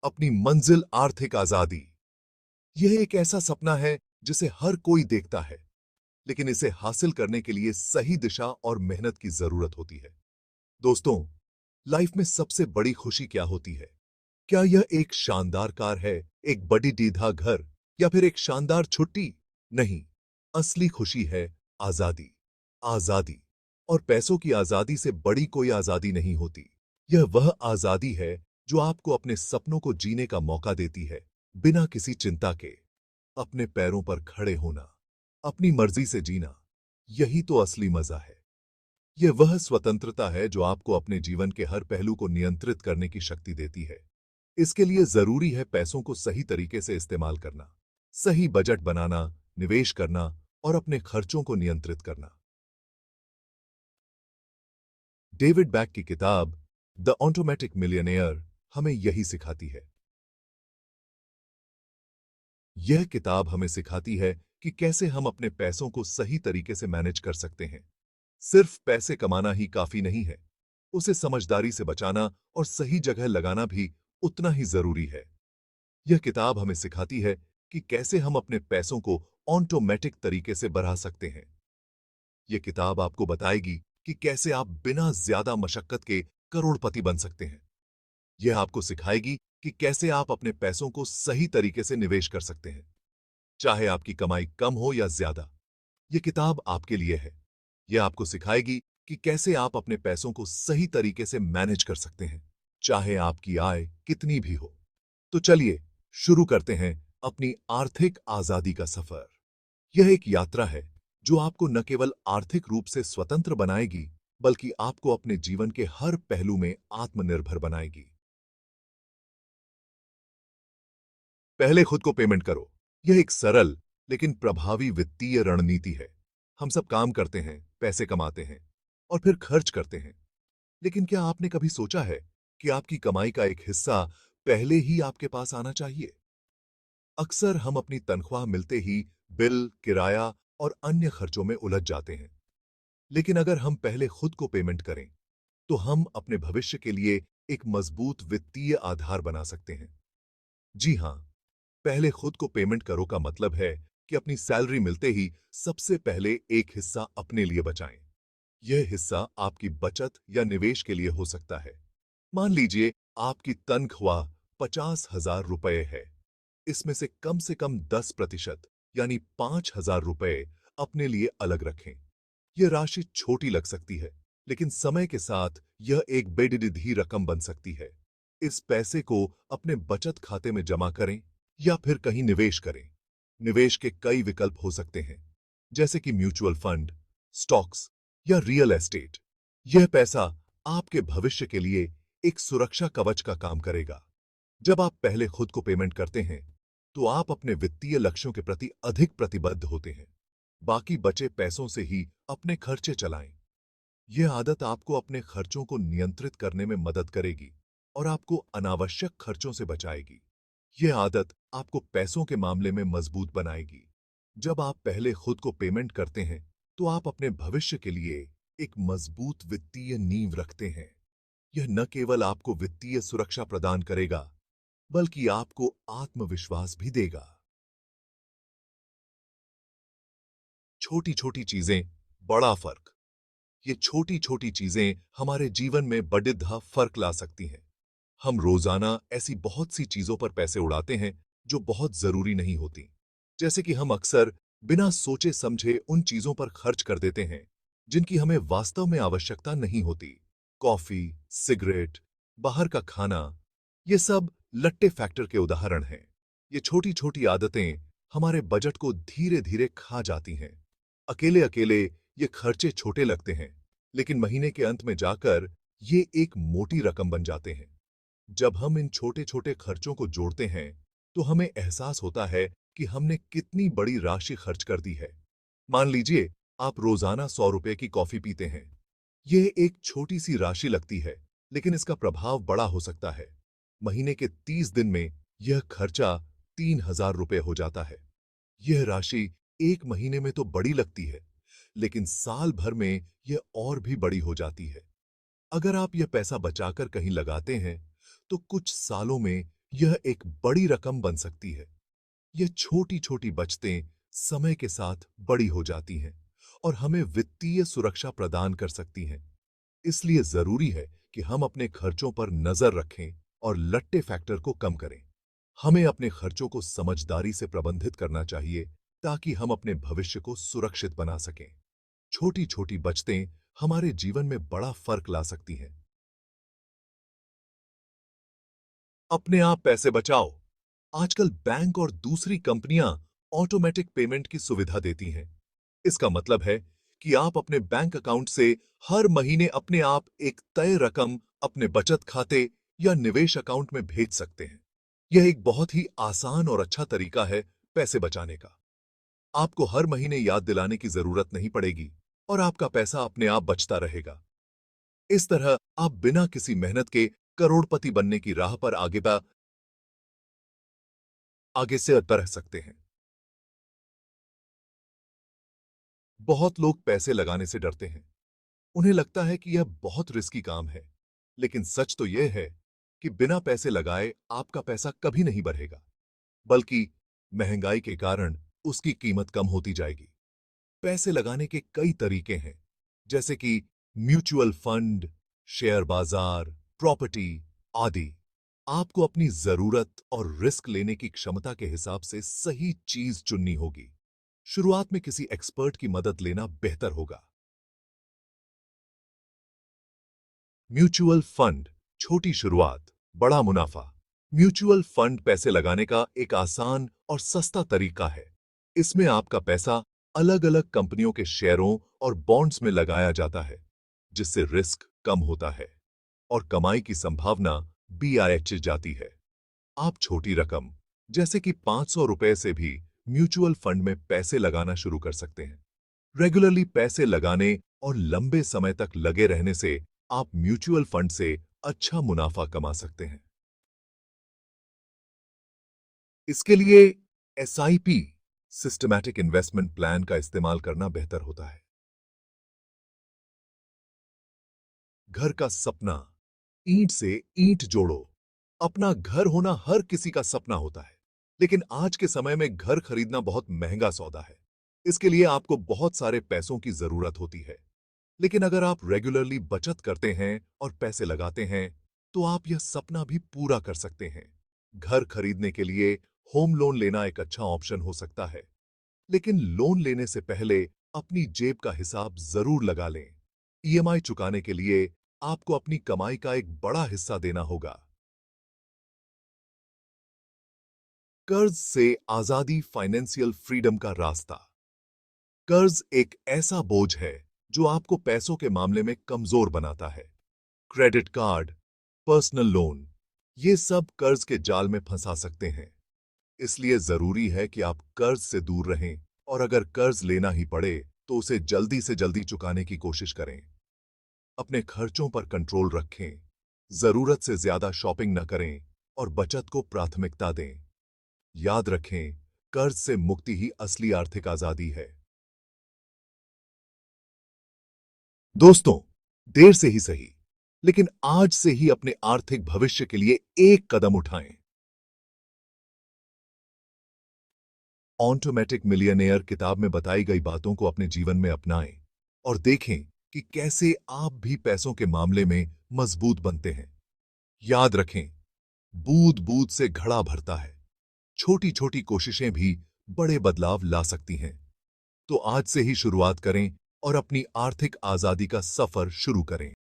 अपनी मंजिल आर्थिक आजादी। यह एक ऐसा सपना है जिसे हर कोई देखता है, लेकिन इसे हासिल करने के लिए सही दिशा और मेहनत की जरूरत होती है। दोस्तों, लाइफ में सबसे बड़ी खुशी क्या होती है? क्या यह एक शानदार कार है, एक बड़ी दीर्घा घर, या फिर एक शानदार छुट्टी? नहीं, असली खुशी है आजादी। आजादी। और पैसों की आजादी से बड़ी कोई आजादी नहीं होती। यह वह आजादी है जो आपको अपने सपनों को जीने का मौका देती है, बिना किसी चिंता के। अपने पैरों पर खड़े होना, अपनी मर्जी से जीना, यही तो असली मजा है। यह वह स्वतंत्रता है जो आपको अपने जीवन के हर पहलू को नियंत्रित करने की शक्ति देती है। इसके लिए जरूरी है पैसों को सही तरीके से इस्तेमाल करना, सही बजट बनाना, निवेश करना और अपने खर्चों को नियंत्रित करना। डेविड बैक की किताब द ऑटोमेटिक मिलियनेयर हमें यही सिखाती है। यह किताब हमें सिखाती है कि कैसे हम अपने पैसों को सही तरीके से मैनेज कर सकते हैं। सिर्फ पैसे कमाना ही काफी नहीं है, उसे समझदारी से बचाना और सही जगह लगाना भी उतना ही जरूरी है। यह किताब हमें सिखाती है कि कैसे हम अपने पैसों को ऑटोमेटिक तरीके से बढ़ा सकते हैं। यह किताब आपको बताएगी कि कैसे आप बिना ज्यादा मशक्कत के करोड़पति बन सकते हैं। यह आपको सिखाएगी कि कैसे आप अपने पैसों को सही तरीके से निवेश कर सकते हैं, चाहे आपकी कमाई कम हो या ज्यादा। यह किताब आपके लिए है। यह आपको सिखाएगी कि कैसे आप अपने पैसों को सही तरीके से मैनेज कर सकते हैं, चाहे आपकी आय कितनी भी हो। तो चलिए शुरू करते हैं अपनी आर्थिक आजादी का सफर। यह एक यात्रा है जो आपको न केवल आर्थिक रूप से स्वतंत्र बनाएगी, बल्कि आपको अपने जीवन के हर पहलू में आत्मनिर्भर बनाएगी। पहले खुद को पेमेंट करो। यह एक सरल लेकिन प्रभावी वित्तीय रणनीति है। हम सब काम करते हैं, पैसे कमाते हैं और फिर खर्च करते हैं। लेकिन क्या आपने कभी सोचा है कि आपकी कमाई का एक हिस्सा पहले ही आपके पास आना चाहिए? अक्सर हम अपनी तनख्वाह मिलते ही बिल, किराया और अन्य खर्चों में उलझ जाते हैं। लेकिन अगर हम पहले खुद को पेमेंट करें, तो हम अपने भविष्य के लिए एक मजबूत वित्तीय आधार बना सकते हैं। जी हां, पहले खुद को पेमेंट करो का मतलब है कि अपनी सैलरी मिलते ही सबसे पहले एक हिस्सा अपने लिए बचाएं। यह हिस्सा आपकी बचत या निवेश के लिए हो सकता है। मान लीजिए आपकी तनख्वाह 50,000 रुपए है। इसमें से कम 10% यानी 5,000 रुपए अपने लिए अलग रखें। यह राशि छोटी लग सकती है, लेकिन समय के साथ यह एक बेडिडी रकम बन सकती है। इस पैसे को अपने बचत खाते में जमा करें या फिर कहीं निवेश करें। निवेश के कई विकल्प हो सकते हैं, जैसे कि म्यूचुअल फंड, स्टॉक्स या रियल एस्टेट। यह पैसा आपके भविष्य के लिए एक सुरक्षा कवच का काम करेगा। जब आप पहले खुद को पेमेंट करते हैं, तो आप अपने वित्तीय लक्ष्यों के प्रति अधिक प्रतिबद्ध होते हैं। बाकी बचे पैसों से ही अपने खर्चे चलाएं। यह आदत आपको अपने खर्चों को नियंत्रित करने में मदद करेगी और आपको अनावश्यक खर्चों से बचाएगी। यह आदत आपको पैसों के मामले में मजबूत बनाएगी। जब आप पहले खुद को पेमेंट करते हैं, तो आप अपने भविष्य के लिए एक मजबूत वित्तीय नींव रखते हैं। यह न केवल आपको वित्तीय सुरक्षा प्रदान करेगा, बल्कि आपको आत्मविश्वास भी देगा। छोटी छोटी चीजें, बड़ा फर्क। ये छोटी छोटी चीजें हमारे जीवन में बड़ा फर्क ला सकती हैं। हम रोजाना ऐसी बहुत सी चीजों पर पैसे उड़ाते हैं जो बहुत जरूरी नहीं होती। जैसे कि हम अक्सर बिना सोचे समझे उन चीजों पर खर्च कर देते हैं जिनकी हमें वास्तव में आवश्यकता नहीं होती। कॉफी, सिगरेट, बाहर का खाना, ये सब लट्टे फैक्टर के उदाहरण हैं। ये छोटी छोटी आदतें हमारे बजट को धीरे धीरे खा जाती हैं। अकेले अकेले ये खर्चे छोटे लगते हैं, लेकिन महीने के अंत में जाकर ये एक मोटी रकम बन जाते हैं। जब हम इन छोटे छोटे खर्चों को जोड़ते हैं, तो हमें एहसास होता है कि हमने कितनी बड़ी राशि खर्च कर दी है। मान लीजिए आप रोजाना 100 रुपए की कॉफी पीते हैं। यह एक छोटी सी राशि लगती है, लेकिन इसका प्रभाव बड़ा हो सकता है। महीने के 30 दिन में यह खर्चा 3,000 रुपए हो जाता है। यह राशि एक महीने में तो बड़ी लगती है, लेकिन साल भर में यह और भी बड़ी हो जाती है। अगर आप यह पैसा बचाकर कहीं लगाते हैं, तो कुछ सालों में यह एक बड़ी रकम बन सकती है। ये छोटी-छोटी बचतें समय के साथ बड़ी हो जाती हैं और हमें वित्तीय सुरक्षा प्रदान कर सकती हैं। इसलिए जरूरी है कि हम अपने खर्चों पर नजर रखें और लट्टे फैक्टर को कम करें। हमें अपने खर्चों को समझदारी से प्रबंधित करना चाहिए ताकि हम अपने भविष्य को सुरक्षित बना सकें। छोटी-छोटी बचतें हमारे जीवन में बड़ा फर्क ला सकती हैं। अपने आप पैसे बचाओ। आजकल बैंक और दूसरी कंपनियां ऑटोमेटिक पेमेंट की सुविधा देती हैं। इसका मतलब है कि आप अपने बैंक अकाउंट से हर महीने अपने आप एक तय रकम अपने बचत खाते या निवेश अकाउंट में भेज सकते हैं। यह एक बहुत ही आसान और अच्छा तरीका है पैसे बचाने का। आपको हर महीने याद दिलाने की जरूरत नहीं पड़ेगी और आपका पैसा अपने आप बचता रहेगा। इस तरह आप बिना किसी मेहनत के करोड़पति बनने की राह पर आगे से बढ़ सकते हैं। बहुत लोग पैसे लगाने से डरते हैं। उन्हें लगता है कि यह बहुत रिस्की काम है। लेकिन सच तो यह है कि बिना पैसे लगाए आपका पैसा कभी नहीं बढ़ेगा, बल्कि महंगाई के कारण उसकी कीमत कम होती जाएगी। पैसे लगाने के कई तरीके हैं, जैसे कि म्यूचुअल फंड, शेयर बाजार, प्रॉपर्टी आदि। आपको अपनी जरूरत और रिस्क लेने की क्षमता के हिसाब से सही चीज चुननी होगी। शुरुआत में किसी एक्सपर्ट की मदद लेना बेहतर होगा। म्यूचुअल फंड, छोटी शुरुआत, बड़ा मुनाफा। म्यूचुअल फंड पैसे लगाने का एक आसान और सस्ता तरीका है। इसमें आपका पैसा अलग-अलग कंपनियों के शेयरों और बॉन्ड्स में लगाया जाता है, जिससे रिस्क कम होता है और कमाई की संभावना भी जाती है। आप छोटी रकम, जैसे कि ₹500 से भी म्यूचुअल फंड में पैसे लगाना शुरू कर सकते हैं। रेगुलरली पैसे लगाने और लंबे समय तक लगे रहने से आप म्यूचुअल फंड से अच्छा मुनाफा कमा सकते हैं। इसके लिए एसआईपी, सिस्टमैटिक इन्वेस्टमेंट प्लान का इस्तेमाल करना बेहतर होता है। घर का सपना, ईंट से ईंट जोड़ो। अपना घर होना हर किसी का सपना होता है, लेकिन आज के समय में घर खरीदना बहुत महंगा सौदा है। इसके लिए आपको बहुत सारे पैसों की जरूरत होती है। लेकिन अगर आप रेगुलरली बचत करते हैं और पैसे लगाते हैं, तो आप यह सपना भी पूरा कर सकते हैं। घर खरीदने के लिए होम लोन लेना एक अच्छा ऑप्शन हो सकता है, लेकिन लोन लेने से पहले अपनी जेब का हिसाब जरूर लगा लें। ईएमआई चुकाने के लिए आपको अपनी कमाई का एक बड़ा हिस्सा देना होगा। कर्ज से आजादी, फाइनेंशियल फ्रीडम का रास्ता। कर्ज एक ऐसा बोझ है जो आपको पैसों के मामले में कमजोर बनाता है। क्रेडिट कार्ड, पर्सनल लोन, ये सब कर्ज के जाल में फंसा सकते हैं। इसलिए जरूरी है कि आप कर्ज से दूर रहें और अगर कर्ज लेना ही पड़े तो उसे जल्दी से जल्दी चुकाने की कोशिश करें। अपने खर्चों पर कंट्रोल रखें, जरूरत से ज्यादा शॉपिंग न करें और बचत को प्राथमिकता दें। याद रखें, कर्ज से मुक्ति ही असली आर्थिक आजादी है। दोस्तों, देर से ही सही, लेकिन आज से ही अपने आर्थिक भविष्य के लिए एक कदम उठाएं। ऑटोमेटिक मिलियनेयर किताब में बताई गई बातों को अपने जीवन में अपनाएं और देखें कि कैसे आप भी पैसों के मामले में मजबूत बनते हैं। याद रखें, बूंद बूंद से घड़ा भरता है। छोटी छोटी कोशिशें भी बड़े बदलाव ला सकती हैं। तो आज से ही शुरुआत करें और अपनी आर्थिक आजादी का सफर शुरू करें।